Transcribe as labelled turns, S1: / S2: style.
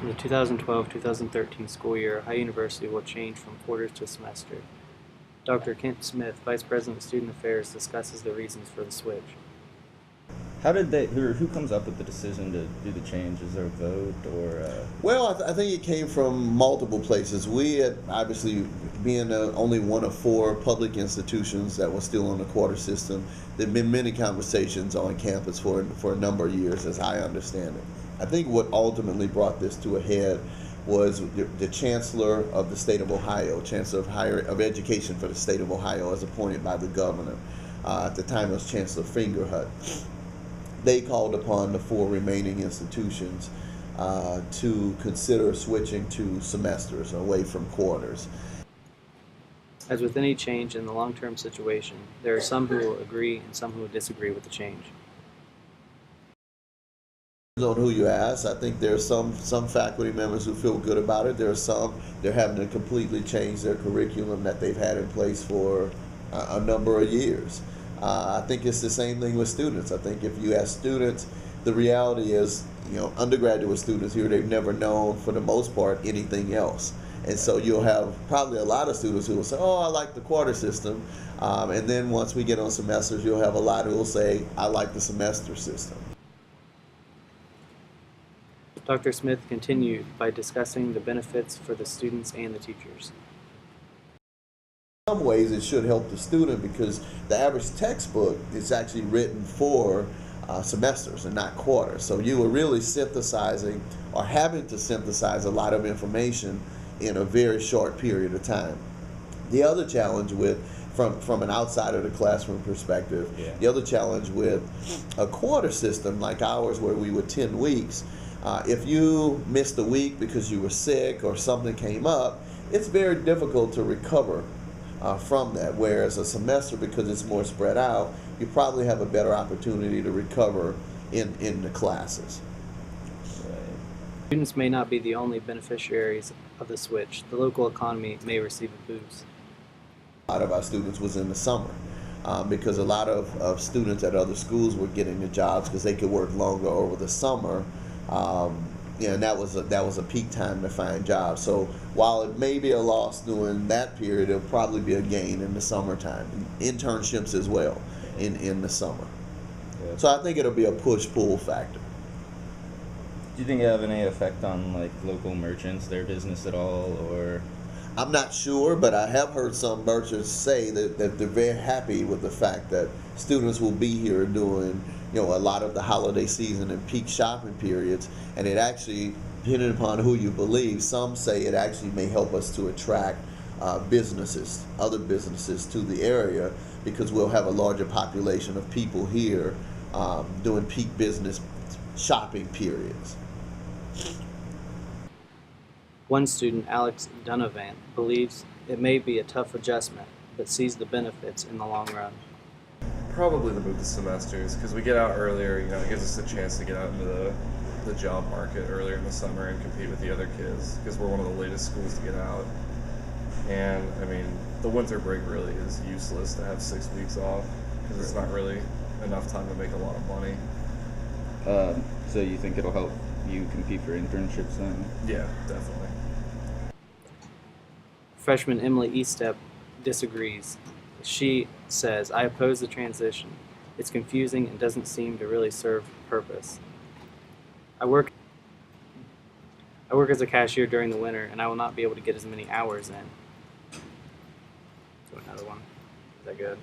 S1: In the 2012-2013 school year, Ohio University will change from quarters to semester. Dr. Kent Smith, Vice President of Student Affairs, discusses the reasons for the switch.
S2: Who comes up with the decision to do the change? Is there a vote or?
S3: Well, I think it came from multiple places. We had obviously, being only one of four public institutions that was still on the quarter system, there have been many conversations on campus for a number of years, as I understand it. I think what ultimately brought this to a head was the Chancellor of the state of Ohio, Chancellor of Education for the state of Ohio, as appointed by the governor. At the time, it was Chancellor Fingerhut. They called upon the four remaining institutions to consider switching to semesters away from quarters.
S1: As with any change in the long-term situation, there are some who will agree and some who will disagree with the change.
S3: On who you ask, I think there are some faculty members who feel good about it. There are some, they're having to completely change their curriculum that they've had in place for a number of years. I think it's the same thing with students. I think if you ask students, the reality is, undergraduate students here, they've never known, for the most part, anything else. And so you'll have probably a lot of students who will say, oh, I like the quarter system. And then once we get on semesters, you'll have a lot who will say, I like the semester system.
S1: Dr. Smith continued by discussing the benefits for the students and the teachers.
S3: In some ways, it should help the student because the average textbook is actually written for semesters and not quarters. So you are really synthesizing or having to synthesize a lot of information in a very short period of time. The other challenge from an outside of the classroom perspective, the other challenge with a quarter system like ours where we were 10 weeks, if you missed a week because you were sick or something came up, it's very difficult to recover from that, whereas a semester, because it's more spread out, you probably have a better opportunity to recover in the classes.
S1: Students may not be the only beneficiaries of the switch. The local economy may receive a boost.
S3: A lot of our students was in the summer because a lot of students at other schools were getting the jobs because they could work longer over the summer. And that was a peak time to find jobs. So while it may be a loss during that period, it'll probably be a gain in the summertime. Internships as well in the summer.
S2: Yeah.
S3: So I think it'll be a push-pull factor.
S2: Do you think it have any effect on like local merchants, their business at all, or?
S3: I'm not sure, but I have heard some merchants say that they're very happy with the fact that students will be here doing, a lot of the holiday season and peak shopping periods, and it actually, depending upon who you believe, some say it actually may help us to attract other businesses to the area because we'll have a larger population of people here doing peak business shopping periods.
S1: One student, Alex Donovan, believes it may be a tough adjustment, but sees the benefits in the long run.
S4: Probably the move to semesters, because we get out earlier, it gives us a chance to get out into the job market earlier in the summer and compete with the other kids, because we're one of the latest schools to get out. And, the winter break really is useless to have 6 weeks off, because it's not really enough time to make a lot of money.
S2: So you think it'll help you compete for internships then?
S4: Yeah, definitely.
S1: Freshman Emily Eastep disagrees. She says, I oppose the transition. It's confusing and doesn't seem to really serve purpose. I work as a cashier during the winter, and I will not be able to get as many hours in. So another one. Is that good?